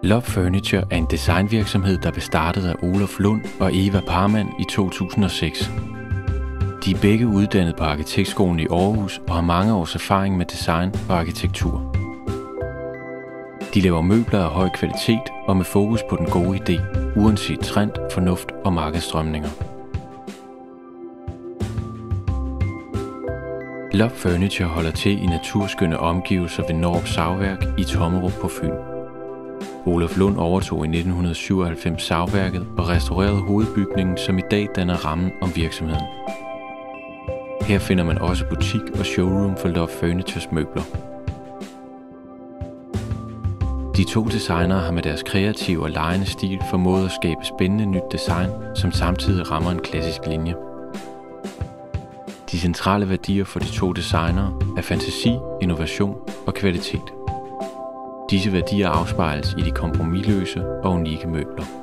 Love Furniture er en designvirksomhed, der blev startet af Olaf Lund og Eva Parmann i 2006. De er begge uddannet på Arkitektskolen i Aarhus og har mange års erfaring med design og arkitektur. De laver møbler af høj kvalitet og med fokus på den gode idé, uanset trend, fornuft og markedsstrømninger. Love Furniture holder til i naturskønne omgivelser ved Norup Savværk i Tommerup på Fyn. Olaf Lund overtog i 1997 savværket og restaurerede hovedbygningen, som i dag danner rammen om virksomheden. Her finder man også butik og showroom for Love Furnitures møbler. De to designere har med deres kreative og legende stil formået at skabe spændende nyt design, som samtidig rammer en klassisk linje. De centrale værdier for de to designere er fantasi, innovation og kvalitet. Disse værdier afspejles i de kompromisløse og unikke møbler.